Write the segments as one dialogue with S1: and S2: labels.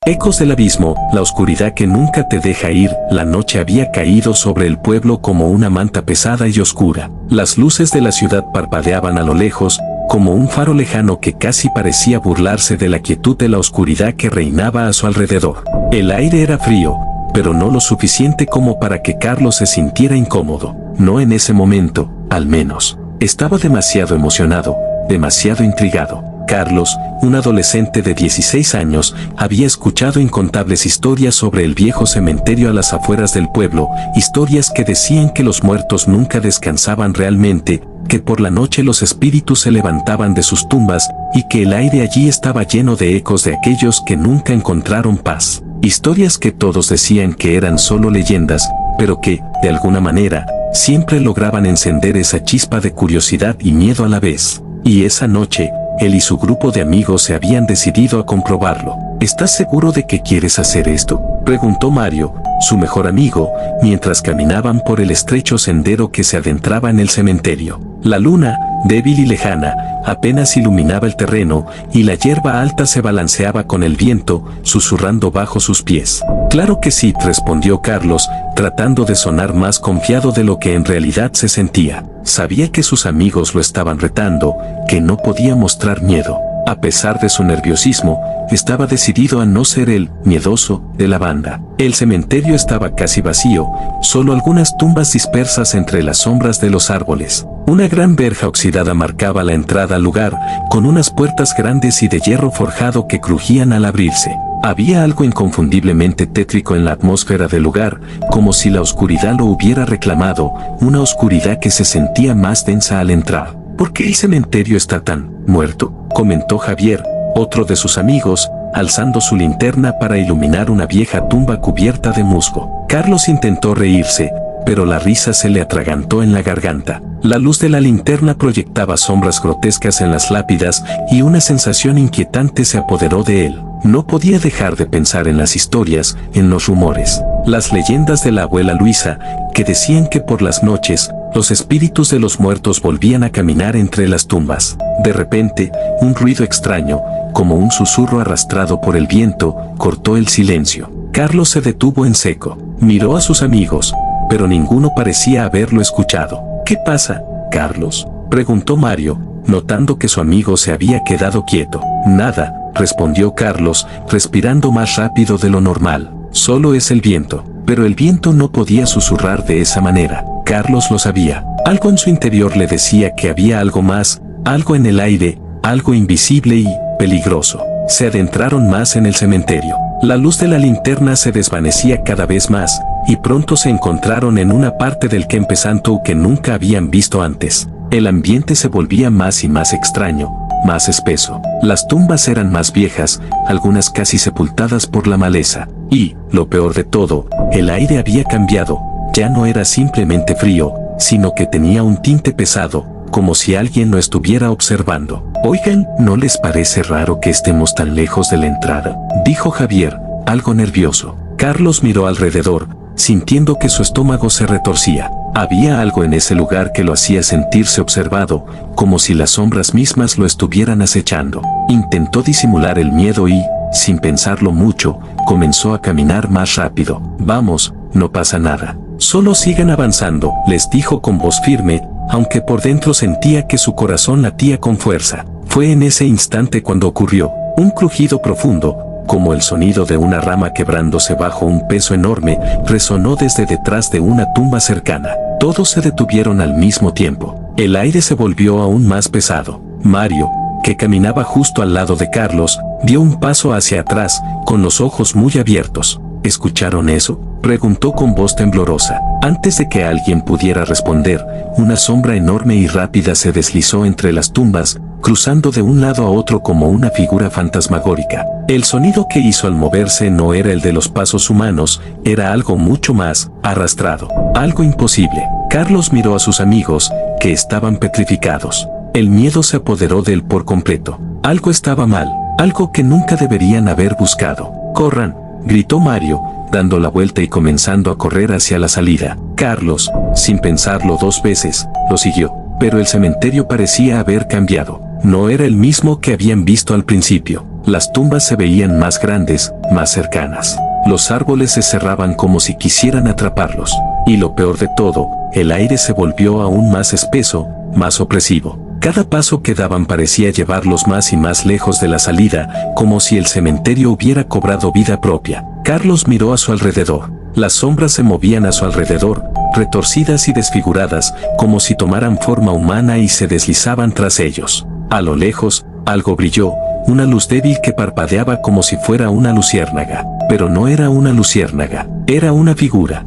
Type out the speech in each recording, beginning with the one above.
S1: Ecos del abismo, la oscuridad que nunca te deja ir. La noche había caído sobre el pueblo como una manta pesada y oscura. Las luces de la ciudad parpadeaban a lo lejos, como un faro lejano que casi parecía burlarse de la quietud de la oscuridad que reinaba a su alrededor. El aire era frío, pero no lo suficiente como para que Carlos se sintiera incómodo. No en ese momento, al menos. Estaba demasiado emocionado, demasiado intrigado. Carlos, un adolescente de 16 años, había escuchado incontables historias sobre el viejo cementerio a las afueras del pueblo, historias que decían que los muertos nunca descansaban realmente, que por la noche los espíritus se levantaban de sus tumbas, y que el aire allí estaba lleno de ecos de aquellos que nunca encontraron paz. Historias que todos decían que eran solo leyendas, pero que, de alguna manera, siempre lograban encender esa chispa de curiosidad y miedo a la vez. Y esa noche, él y su grupo de amigos se habían decidido a comprobarlo. ¿Estás seguro de que quieres hacer esto?, preguntó Mario, su mejor amigo, mientras caminaban por el estrecho sendero que se adentraba en el cementerio. La luna, débil y lejana, apenas iluminaba el terreno, y la hierba alta se balanceaba con el viento, susurrando bajo sus pies. Claro que sí, respondió Carlos, tratando de sonar más confiado de lo que en realidad se sentía. Sabía que sus amigos lo estaban retando, que no podía mostrar miedo. A pesar de su nerviosismo, estaba decidido a no ser el miedoso de la banda. El cementerio estaba casi vacío, solo algunas tumbas dispersas entre las sombras de los árboles. Una gran verja oxidada marcaba la entrada al lugar, con unas puertas grandes y de hierro forjado que crujían al abrirse. Había algo inconfundiblemente tétrico en la atmósfera del lugar, como si la oscuridad lo hubiera reclamado, una oscuridad que se sentía más densa al entrar. ¿Por qué el cementerio está tan muerto?, comentó Javier, otro de sus amigos, alzando su linterna para iluminar una vieja tumba cubierta de musgo. Carlos intentó reírse, pero la risa se le atragantó en la garganta. La luz de la linterna proyectaba sombras grotescas en las lápidas y una sensación inquietante se apoderó de él. No podía dejar de pensar en las historias, en los rumores, las leyendas de la abuela Luisa, que decían que por las noches, los espíritus de los muertos volvían a caminar entre las tumbas. De repente, un ruido extraño, como un susurro arrastrado por el viento, cortó el silencio. Carlos se detuvo en seco, miró a sus amigos, pero ninguno parecía haberlo escuchado. ¿Qué pasa, Carlos?, preguntó Mario, notando que su amigo se había quedado quieto. Nada, respondió Carlos, respirando más rápido de lo normal. Solo es el viento. Pero el viento no podía susurrar de esa manera. Carlos lo sabía. Algo en su interior le decía que había algo más, algo en el aire, algo invisible y peligroso. Se adentraron más en el cementerio. La luz de la linterna se desvanecía cada vez más, y pronto se encontraron en una parte del camposanto que nunca habían visto antes. El ambiente se volvía más y más extraño, más espeso. Las tumbas eran más viejas, algunas casi sepultadas por la maleza. Y, lo peor de todo, el aire había cambiado. Ya no era simplemente frío, sino que tenía un tinte pesado, como si alguien lo estuviera observando. Oigan, ¿no les parece raro que estemos tan lejos de la entrada?, dijo Javier, algo nervioso. Carlos miró alrededor, sintiendo que su estómago se retorcía. Había algo en ese lugar que lo hacía sentirse observado, como si las sombras mismas lo estuvieran acechando. Intentó disimular el miedo y, sin pensarlo mucho, comenzó a caminar más rápido. Vamos, no pasa nada. Solo sigan avanzando, les dijo con voz firme, aunque por dentro sentía que su corazón latía con fuerza. Fue en ese instante cuando ocurrió un crujido profundo, como el sonido de una rama quebrándose bajo un peso enorme, resonó desde detrás de una tumba cercana. Todos se detuvieron al mismo tiempo. El aire se volvió aún más pesado. Mario, que caminaba justo al lado de Carlos, dio un paso hacia atrás, con los ojos muy abiertos. ¿Escucharon eso?, preguntó con voz temblorosa. Antes de que alguien pudiera responder, una sombra enorme y rápida se deslizó entre las tumbas, cruzando de un lado a otro como una figura fantasmagórica. El sonido que hizo al moverse no era el de los pasos humanos, era algo mucho más arrastrado, algo imposible. Carlos miró a sus amigos, que estaban petrificados. El miedo se apoderó de él por completo. Algo estaba mal, algo que nunca deberían haber buscado. ¡Corran!, gritó Mario, dando la vuelta y comenzando a correr hacia la salida. Carlos, sin pensarlo dos veces, lo siguió, pero el cementerio parecía haber cambiado. No era el mismo que habían visto al principio. Las tumbas se veían más grandes, más cercanas. Los árboles se cerraban como si quisieran atraparlos. Y lo peor de todo, el aire se volvió aún más espeso, más opresivo. Cada paso que daban parecía llevarlos más y más lejos de la salida, como si el cementerio hubiera cobrado vida propia. Carlos miró a su alrededor. Las sombras se movían a su alrededor, retorcidas y desfiguradas, como si tomaran forma humana y se deslizaban tras ellos. A lo lejos, algo brilló, una luz débil que parpadeaba como si fuera una luciérnaga. Pero no era una luciérnaga, era una figura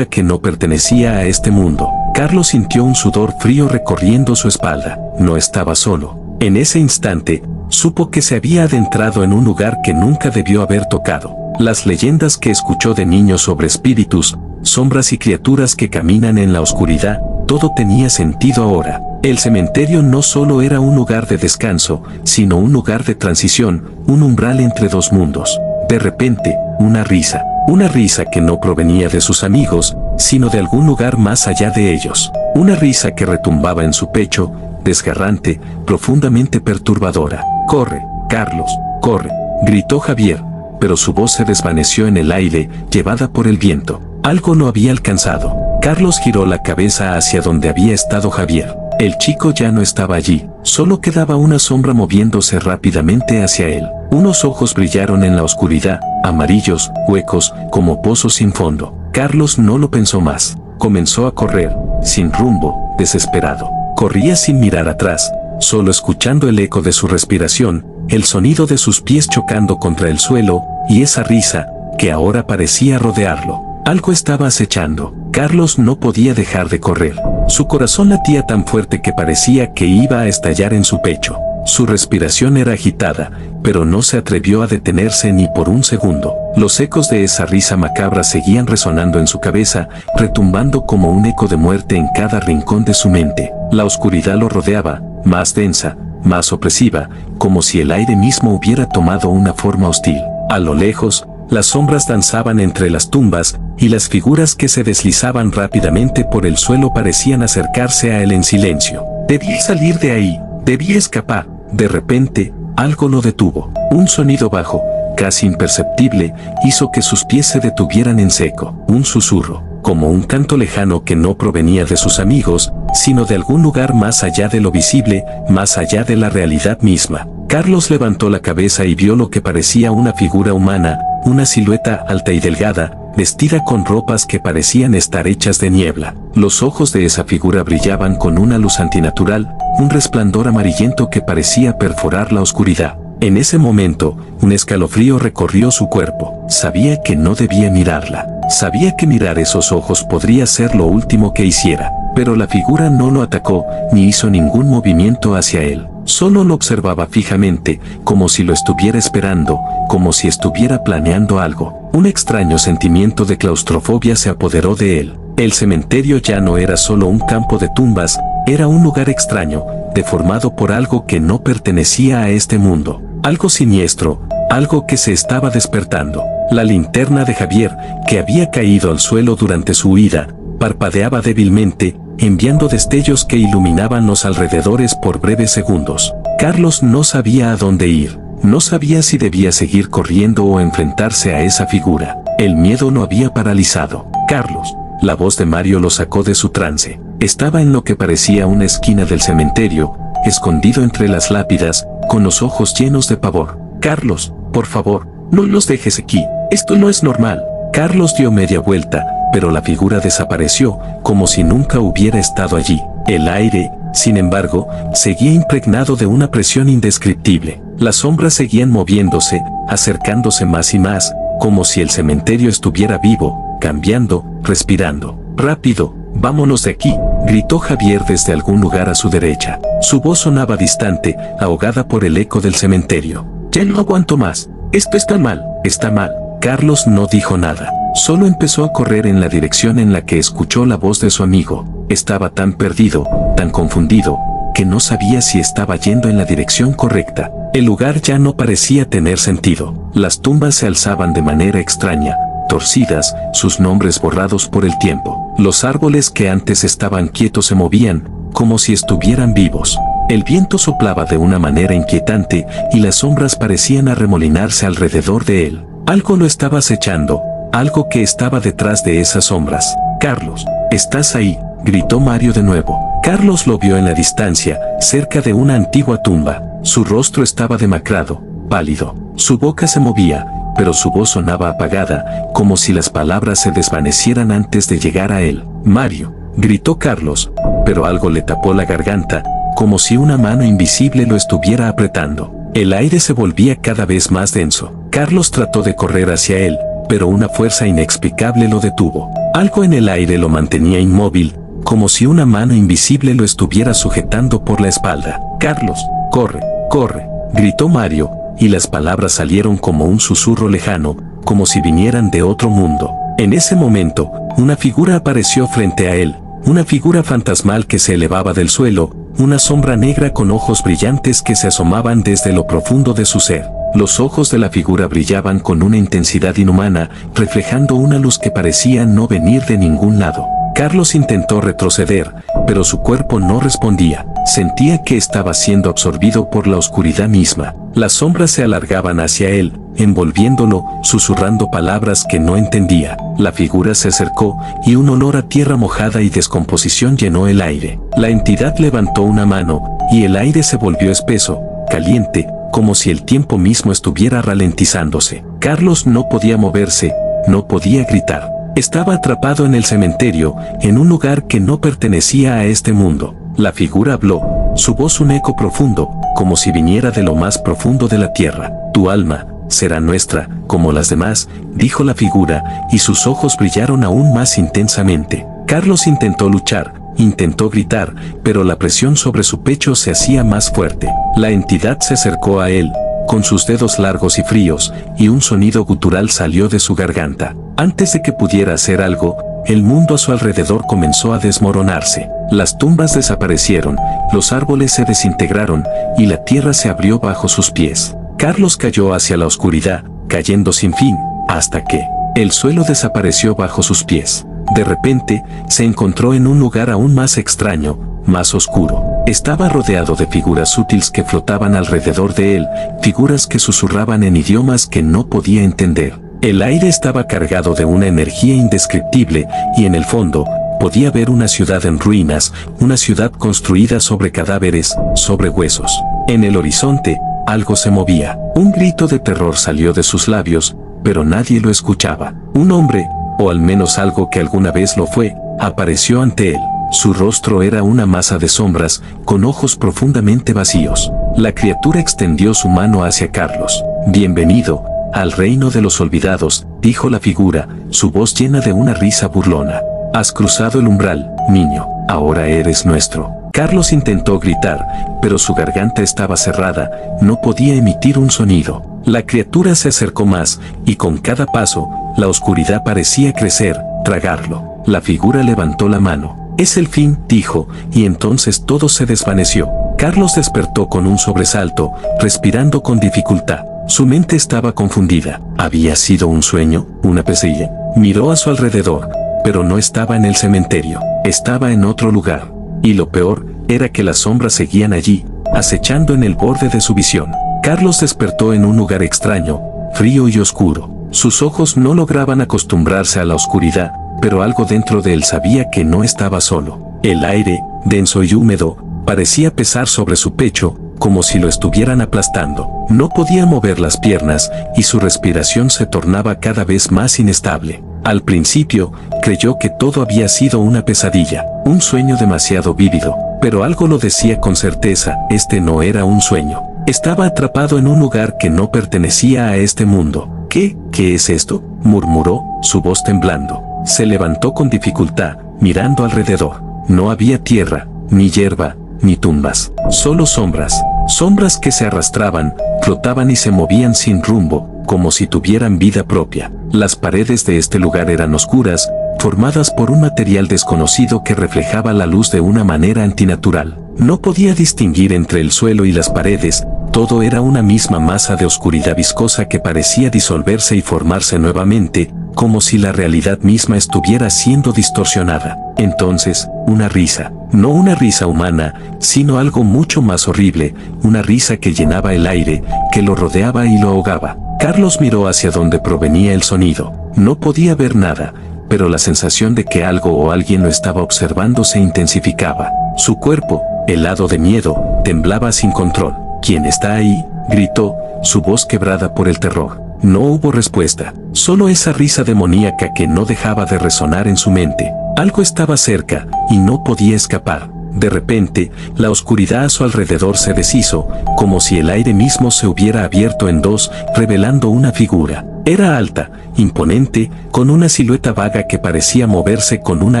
S1: que no pertenecía a este mundo. Carlos sintió un sudor frío recorriendo su espalda. No estaba solo. En ese instante, supo que se había adentrado en un lugar que nunca debió haber tocado. Las leyendas que escuchó de niño sobre espíritus, sombras y criaturas que caminan en la oscuridad, todo tenía sentido ahora. El cementerio no solo era un lugar de descanso, sino un lugar de transición, un umbral entre dos mundos. De repente, una risa que no provenía de sus amigos, sino de algún lugar más allá de ellos. Una risa que retumbaba en su pecho, desgarrante, profundamente perturbadora. «Corre, Carlos, corre», gritó Javier, pero su voz se desvaneció en el aire, llevada por el viento. Algo lo había alcanzado. Carlos giró la cabeza hacia donde había estado Javier. El chico ya no estaba allí, solo quedaba una sombra moviéndose rápidamente hacia él. Unos ojos brillaron en la oscuridad, amarillos, huecos, como pozos sin fondo. Carlos no lo pensó más. Comenzó a correr, sin rumbo, desesperado. Corría sin mirar atrás, solo escuchando el eco de su respiración, el sonido de sus pies chocando contra el suelo, y esa risa, que ahora parecía rodearlo. Algo estaba acechando. Carlos no podía dejar de correr. Su corazón latía tan fuerte que parecía que iba a estallar en su pecho. Su respiración era agitada, pero no se atrevió a detenerse ni por un segundo. Los ecos de esa risa macabra seguían resonando en su cabeza, retumbando como un eco de muerte en cada rincón de su mente. La oscuridad lo rodeaba, más densa, más opresiva, como si el aire mismo hubiera tomado una forma hostil. A lo lejos, las sombras danzaban entre las tumbas, y las figuras que se deslizaban rápidamente por el suelo parecían acercarse a él en silencio. Debía salir de ahí, debía escapar. De repente, algo lo detuvo. Un sonido bajo, casi imperceptible, hizo que sus pies se detuvieran en seco. Un susurro, como un canto lejano que no provenía de sus amigos, sino de algún lugar más allá de lo visible, más allá de la realidad misma. Carlos levantó la cabeza y vio lo que parecía una figura humana, una silueta alta y delgada, vestida con ropas que parecían estar hechas de niebla. Los ojos de esa figura brillaban con una luz antinatural, un resplandor amarillento que parecía perforar la oscuridad. En ese momento, un escalofrío recorrió su cuerpo. Sabía que no debía mirarla. Sabía que mirar esos ojos podría ser lo último que hiciera. Pero la figura no lo atacó, ni hizo ningún movimiento hacia él. Solo lo observaba fijamente, como si lo estuviera esperando, como si estuviera planeando algo. Un extraño sentimiento de claustrofobia se apoderó de él. El cementerio ya no era solo un campo de tumbas, era un lugar extraño, deformado por algo que no pertenecía a este mundo. Algo siniestro, algo que se estaba despertando. La linterna de Javier, que había caído al suelo durante su huida, parpadeaba débilmente, enviando destellos que iluminaban los alrededores por breves segundos. Carlos no sabía a dónde ir. No sabía si debía seguir corriendo o enfrentarse a esa figura. El miedo lo había paralizado. «Carlos», la voz de Mario lo sacó de su trance. Estaba en lo que parecía una esquina del cementerio, escondido entre las lápidas, con los ojos llenos de pavor. «Carlos, por favor, no los dejes aquí. Esto no es normal». Carlos dio media vuelta, pero la figura desapareció, como si nunca hubiera estado allí. El aire, sin embargo, seguía impregnado de una presión indescriptible. Las sombras seguían moviéndose, acercándose más y más, como si el cementerio estuviera vivo, cambiando, respirando. «Rápido, vámonos de aquí», gritó Javier desde algún lugar a su derecha. Su voz sonaba distante, ahogada por el eco del cementerio. «Ya no aguanto más. Esto está mal, está mal». Carlos no dijo nada. Solo empezó a correr en la dirección en la que escuchó la voz de su amigo. Estaba tan perdido, tan confundido, que no sabía si estaba yendo en la dirección correcta. El lugar ya no parecía tener sentido. Las tumbas se alzaban de manera extraña, torcidas, sus nombres borrados por el tiempo. Los árboles que antes estaban quietos se movían, como si estuvieran vivos. El viento soplaba de una manera inquietante y las sombras parecían arremolinarse alrededor de él. Algo lo estaba acechando, algo que estaba detrás de esas sombras. «Carlos, ¿estás ahí?», gritó Mario de nuevo. Carlos lo vio en la distancia, cerca de una antigua tumba. Su rostro estaba demacrado, pálido. Su boca se movía, pero su voz sonaba apagada, como si las palabras se desvanecieran antes de llegar a él. «Mario», gritó Carlos, pero algo le tapó la garganta, como si una mano invisible lo estuviera apretando. El aire se volvía cada vez más denso. Carlos trató de correr hacia él, pero una fuerza inexplicable lo detuvo. Algo en el aire lo mantenía inmóvil, como si una mano invisible lo estuviera sujetando por la espalda. «Carlos, corre, corre», gritó Mario, y las palabras salieron como un susurro lejano, como si vinieran de otro mundo. En ese momento, una figura apareció frente a él, una figura fantasmal que se elevaba del suelo, una sombra negra con ojos brillantes que se asomaban desde lo profundo de su ser. Los ojos de la figura brillaban con una intensidad inhumana, reflejando una luz que parecía no venir de ningún lado. Carlos intentó retroceder, pero su cuerpo no respondía. Sentía que estaba siendo absorbido por la oscuridad misma. Las sombras se alargaban hacia él, envolviéndolo, susurrando palabras que no entendía. La figura se acercó, y un olor a tierra mojada y descomposición llenó el aire. La entidad levantó una mano, y el aire se volvió espeso, caliente, como si el tiempo mismo estuviera ralentizándose. Carlos no podía moverse, no podía gritar. Estaba atrapado en el cementerio, en un lugar que no pertenecía a este mundo. La figura habló, su voz un eco profundo, como si viniera de lo más profundo de la tierra. «Tu alma será nuestra, como las demás», dijo la figura, y sus ojos brillaron aún más intensamente. Carlos intentó luchar, intentó gritar, pero la presión sobre su pecho se hacía más fuerte. La entidad se acercó a él, con sus dedos largos y fríos, y un sonido gutural salió de su garganta. Antes de que pudiera hacer algo, el mundo a su alrededor comenzó a desmoronarse. Las tumbas desaparecieron, los árboles se desintegraron, y la tierra se abrió bajo sus pies. Carlos cayó hacia la oscuridad, cayendo sin fin, hasta que el suelo desapareció bajo sus pies. De repente, se encontró en un lugar aún más extraño, más oscuro. Estaba rodeado de figuras sutiles que flotaban alrededor de él, figuras que susurraban en idiomas que no podía entender. El aire estaba cargado de una energía indescriptible, y en el fondo, podía ver una ciudad en ruinas, una ciudad construida sobre cadáveres, sobre huesos. En el horizonte, algo se movía. Un grito de terror salió de sus labios, pero nadie lo escuchaba. Un hombre, o al menos algo que alguna vez lo fue, apareció ante él. Su rostro era una masa de sombras, con ojos profundamente vacíos. La criatura extendió su mano hacia Carlos. «Bienvenido al reino de los olvidados», dijo la figura, su voz llena de una risa burlona. «Has cruzado el umbral, niño, ahora eres nuestro». Carlos intentó gritar, pero su garganta estaba cerrada, no podía emitir un sonido. La criatura se acercó más, y con cada paso, la oscuridad parecía crecer, tragarlo. La figura levantó la mano. «Es el fin», dijo, y entonces todo se desvaneció. Carlos despertó con un sobresalto, respirando con dificultad. Su mente estaba confundida. ¿Había sido un sueño, una pesadilla? Miró a su alrededor, pero no estaba en el cementerio, estaba en otro lugar. Y lo peor, era que las sombras seguían allí, acechando en el borde de su visión. Carlos despertó en un lugar extraño, frío y oscuro. Sus ojos no lograban acostumbrarse a la oscuridad, pero algo dentro de él sabía que no estaba solo. El aire, denso y húmedo, parecía pesar sobre su pecho, como si lo estuvieran aplastando. No podía mover las piernas, y su respiración se tornaba cada vez más inestable. Al principio, creyó que todo había sido una pesadilla, un sueño demasiado vívido, pero algo lo decía con certeza, este no era un sueño. Estaba atrapado en un lugar que no pertenecía a este mundo. ¿Qué es esto?, murmuró, su voz temblando. Se levantó con dificultad, mirando alrededor. No había tierra, ni hierba, ni tumbas, solo sombras. Sombras que se arrastraban, flotaban y se movían sin rumbo, como si tuvieran vida propia. Las paredes de este lugar eran oscuras, formadas por un material desconocido que reflejaba la luz de una manera antinatural. No podía distinguir entre el suelo y las paredes, todo era una misma masa de oscuridad viscosa que parecía disolverse y formarse nuevamente, como si la realidad misma estuviera siendo distorsionada. Entonces, una risa, No una risa humana, sino algo mucho más horrible, una risa que llenaba el aire, que lo rodeaba y lo ahogaba. Carlos miró hacia donde provenía el sonido. No podía ver nada, pero la sensación de que algo o alguien lo estaba observando se intensificaba. Su cuerpo, helado de miedo, temblaba sin control. ¿Quién está ahí?, gritó, su voz quebrada por el terror. No hubo respuesta, solo esa risa demoníaca que no dejaba de resonar en su mente. Algo estaba cerca, y no podía escapar. De repente, la oscuridad a su alrededor se deshizo, como si el aire mismo se hubiera abierto en dos, revelando una figura. Era alta, imponente, con una silueta vaga que parecía moverse con una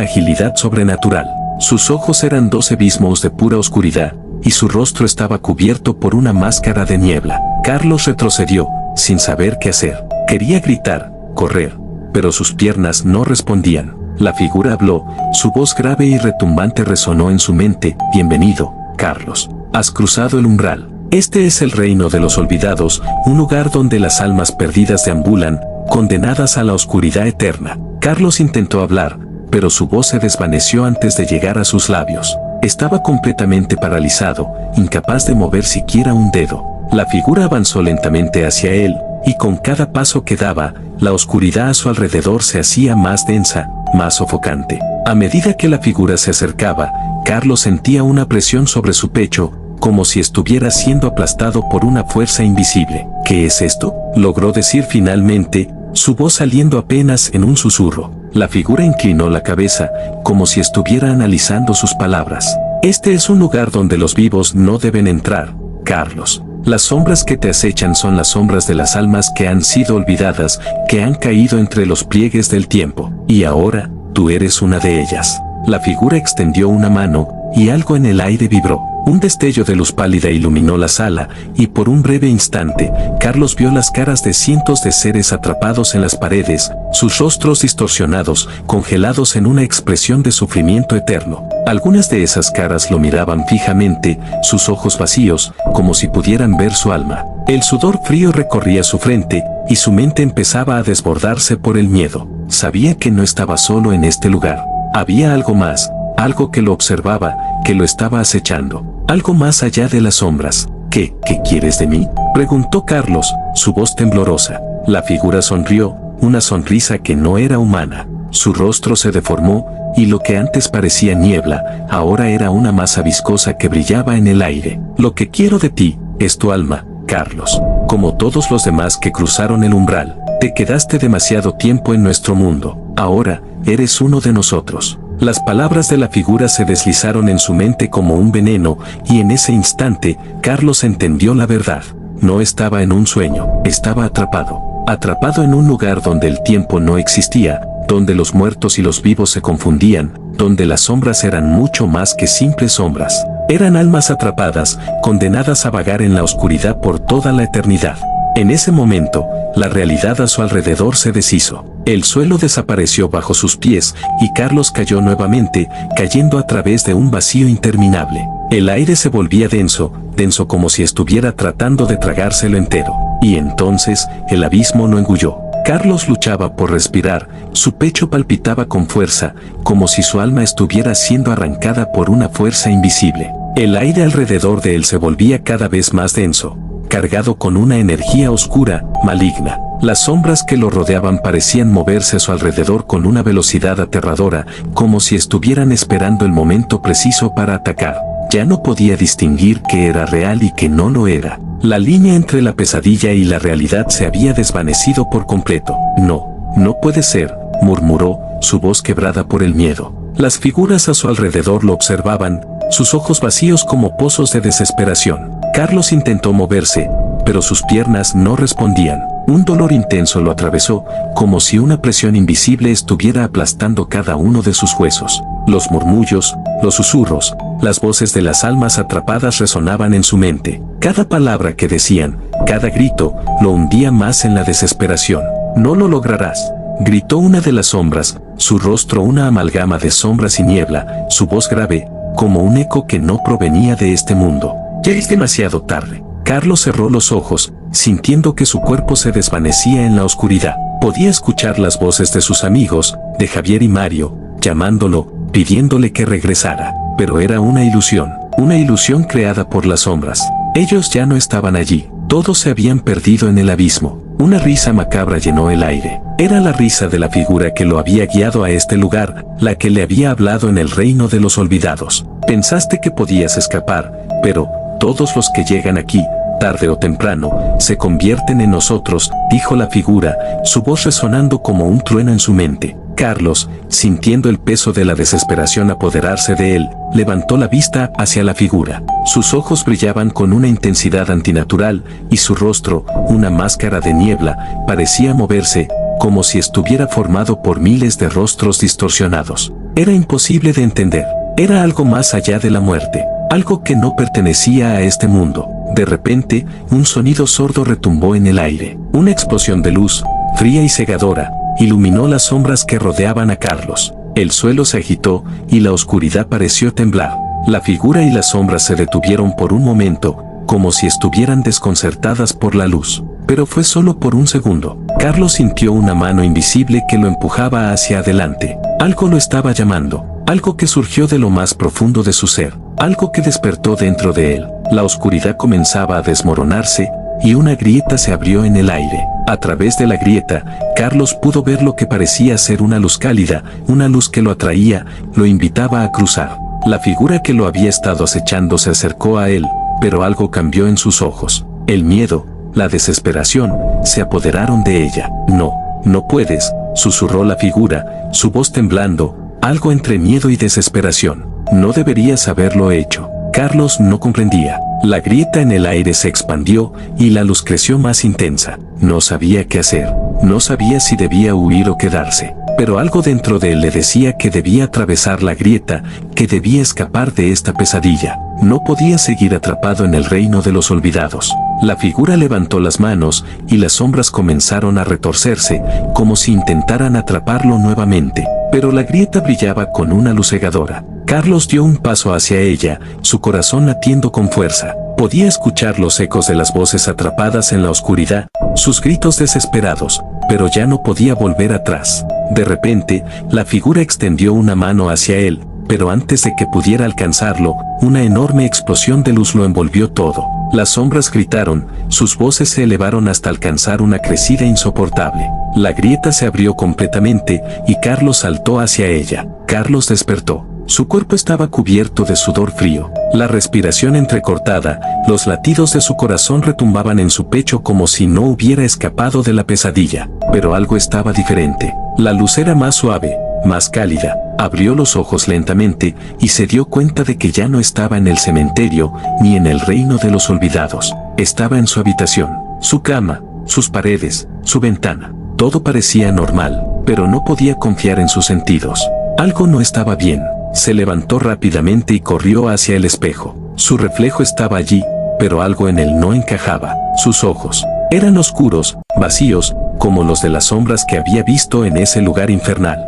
S1: agilidad sobrenatural. Sus ojos eran dos abismos de pura oscuridad, y su rostro estaba cubierto por una máscara de niebla. Carlos retrocedió, sin saber qué hacer. Quería gritar, correr, pero sus piernas no respondían. La figura habló, su voz grave y retumbante resonó en su mente. Bienvenido, Carlos. Has cruzado el umbral. Este es el reino de los olvidados, un lugar donde las almas perdidas deambulan, condenadas a la oscuridad eterna. Carlos intentó hablar, pero su voz se desvaneció antes de llegar a sus labios. Estaba completamente paralizado, incapaz de mover siquiera un dedo. La figura avanzó lentamente hacia él, y con cada paso que daba, la oscuridad a su alrededor se hacía más densa, más sofocante. A medida que la figura se acercaba, Carlos sentía una presión sobre su pecho, como si estuviera siendo aplastado por una fuerza invisible. ¿Qué es esto?, logró decir finalmente, su voz saliendo apenas en un susurro. La figura inclinó la cabeza, como si estuviera analizando sus palabras. Este es un lugar donde los vivos no deben entrar, Carlos. Las sombras que te acechan son las sombras de las almas que han sido olvidadas, que han caído entre los pliegues del tiempo. Y ahora, tú eres una de ellas. La figura extendió una mano, y algo en el aire vibró. Un destello de luz pálida iluminó la sala, y por un breve instante, Carlos vio las caras de cientos de seres atrapados en las paredes, sus rostros distorsionados, congelados en una expresión de sufrimiento eterno. Algunas de esas caras lo miraban fijamente, sus ojos vacíos, como si pudieran ver su alma. El sudor frío recorría su frente, y su mente empezaba a desbordarse por el miedo. Sabía que no estaba solo en este lugar. Había algo más, algo que lo observaba, que lo estaba acechando. Algo más allá de las sombras. ¿Qué quieres de mí?, preguntó Carlos, su voz temblorosa. La figura sonrió, una sonrisa que no era humana. Su rostro se deformó, y lo que antes parecía niebla, ahora era una masa viscosa que brillaba en el aire. Lo que quiero de ti, es tu alma, Carlos. Como todos los demás que cruzaron el umbral, te quedaste demasiado tiempo en nuestro mundo. Ahora, eres uno de nosotros. Las palabras de la figura se deslizaron en su mente como un veneno, y en ese instante, Carlos entendió la verdad. No estaba en un sueño, estaba atrapado. Atrapado en un lugar donde el tiempo no existía, donde los muertos y los vivos se confundían, donde las sombras eran mucho más que simples sombras. Eran almas atrapadas, condenadas a vagar en la oscuridad por toda la eternidad. En ese momento, la realidad a su alrededor se deshizo. El suelo desapareció bajo sus pies, y Carlos cayó nuevamente, cayendo a través de un vacío interminable. El aire se volvía denso, denso como si estuviera tratando de tragárselo entero. Y entonces, el abismo lo engulló. Carlos luchaba por respirar, su pecho palpitaba con fuerza, como si su alma estuviera siendo arrancada por una fuerza invisible. El aire alrededor de él se volvía cada vez más denso, cargado con una energía oscura, maligna. Las sombras que lo rodeaban parecían moverse a su alrededor con una velocidad aterradora, como si estuvieran esperando el momento preciso para atacar. Ya no podía distinguir qué era real y qué no lo era. La línea entre la pesadilla y la realidad se había desvanecido por completo. No puede ser, murmuró, su voz quebrada por el miedo. Las figuras a su alrededor lo observaban, sus ojos vacíos como pozos de desesperación. Carlos intentó moverse, pero sus piernas no respondían. Un dolor intenso lo atravesó, como si una presión invisible estuviera aplastando cada uno de sus huesos. Los murmullos, los susurros, las voces de las almas atrapadas resonaban en su mente. Cada palabra que decían, cada grito, lo hundía más en la desesperación. «No lo lograrás», gritó una de las sombras, su rostro una amalgama de sombras y niebla, su voz grave, como un eco que no provenía de este mundo. «Ya es demasiado tarde». Carlos cerró los ojos, sintiendo que su cuerpo se desvanecía en la oscuridad. Podía escuchar las voces de sus amigos, de Javier y Mario, llamándolo, pidiéndole que regresara. pero era una ilusión creada por las sombras. Ellos ya no estaban allí, todos se habían perdido en el abismo. Una risa macabra llenó el aire. Era la risa de la figura que lo había guiado a este lugar, la que le había hablado en el reino de los olvidados. Pensaste que podías escapar, pero todos los que llegan aquí, tarde o temprano, se convierten en nosotros, dijo la figura, su voz resonando como un trueno en su mente. Carlos, sintiendo el peso de la desesperación apoderarse de él, levantó la vista hacia la figura. Sus ojos brillaban con una intensidad antinatural, y su rostro, una máscara de niebla, parecía moverse, como si estuviera formado por miles de rostros distorsionados. Era imposible de entender. Era algo más allá de la muerte, algo que no pertenecía a este mundo. De repente, un sonido sordo retumbó en el aire. Una explosión de luz, fría y cegadora, iluminó las sombras que rodeaban a Carlos. El suelo se agitó y la oscuridad pareció temblar. La figura y las sombras se detuvieron por un momento, como si estuvieran desconcertadas por la luz. Pero fue solo por un segundo. Carlos sintió una mano invisible que lo empujaba hacia adelante. Algo lo estaba llamando, algo que surgió de lo más profundo de su ser, algo que despertó dentro de él. La oscuridad comenzaba a desmoronarse, y una grieta se abrió en el aire. A través de la grieta, Carlos pudo ver lo que parecía ser una luz cálida, una luz que lo atraía, lo invitaba a cruzar. La figura que lo había estado acechando se acercó a él, pero algo cambió en sus ojos. El miedo, la desesperación, se apoderaron de ella. No, no puedes, susurró la figura, su voz temblando, algo entre miedo y desesperación. No deberías haberlo hecho. Carlos no comprendía. La grieta en el aire se expandió y la luz creció más intensa. No sabía qué hacer. No sabía si debía huir o quedarse. Pero algo dentro de él le decía que debía atravesar la grieta, que debía escapar de esta pesadilla. No podía seguir atrapado en el reino de los olvidados. La figura levantó las manos y las sombras comenzaron a retorcerse, como si intentaran atraparlo nuevamente. Pero la grieta brillaba con una luz cegadora. Carlos dio un paso hacia ella, su corazón latiendo con fuerza. Podía escuchar los ecos de las voces atrapadas en la oscuridad, sus gritos desesperados, pero ya no podía volver atrás. De repente, la figura extendió una mano hacia él, pero antes de que pudiera alcanzarlo, una enorme explosión de luz lo envolvió todo. Las sombras gritaron, sus voces se elevaron hasta alcanzar una crecida insoportable. La grieta se abrió completamente y Carlos saltó hacia ella. Carlos despertó. Su cuerpo estaba cubierto de sudor frío, la respiración entrecortada, los latidos de su corazón retumbaban en su pecho como si no hubiera escapado de la pesadilla. Pero algo estaba diferente. La luz era más suave, más cálida. Abrió los ojos lentamente y se dio cuenta de que ya no estaba en el cementerio ni en el reino de los olvidados. Estaba en su habitación, su cama, sus paredes, su ventana. Todo parecía normal, pero no podía confiar en sus sentidos. Algo no estaba bien. Se levantó rápidamente y corrió hacia el espejo. Su reflejo estaba allí, pero algo en él no encajaba. Sus ojos eran oscuros, vacíos, como los de las sombras que había visto en ese lugar infernal.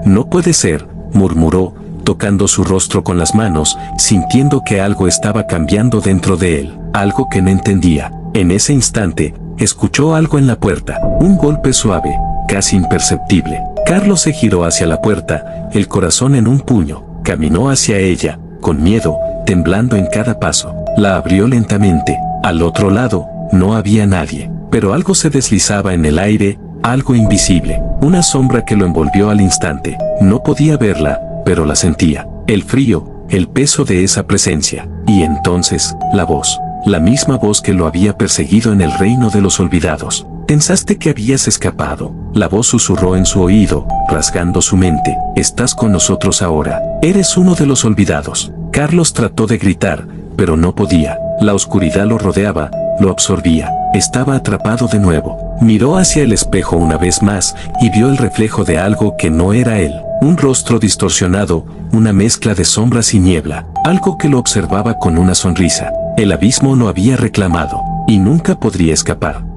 S1: No puede ser, murmuró, tocando su rostro con las manos, sintiendo que algo estaba cambiando dentro de él, algo que no entendía. En ese instante, escuchó algo en la puerta, un golpe suave, casi imperceptible. Carlos se giró hacia la puerta, el corazón en un puño, caminó hacia ella, con miedo, temblando en cada paso. La abrió lentamente. Al otro lado, no había nadie, pero algo se deslizaba en el aire, algo invisible, una sombra que lo envolvió al instante. No podía verla, pero la sentía, el frío, el peso de esa presencia. Y entonces, la voz, la misma voz que lo había perseguido en el reino de los olvidados. Pensaste que habías escapado. La voz susurró en su oído, rasgando su mente. Estás con nosotros ahora. Eres uno de los olvidados. Carlos trató de gritar, pero no podía. La oscuridad lo rodeaba, lo absorbía. Estaba atrapado de nuevo. Miró hacia el espejo una vez más y vio el reflejo de algo que no era él. Un rostro distorsionado, una mezcla de sombras y niebla. Algo que lo observaba con una sonrisa. El abismo lo había reclamado y nunca podría escapar.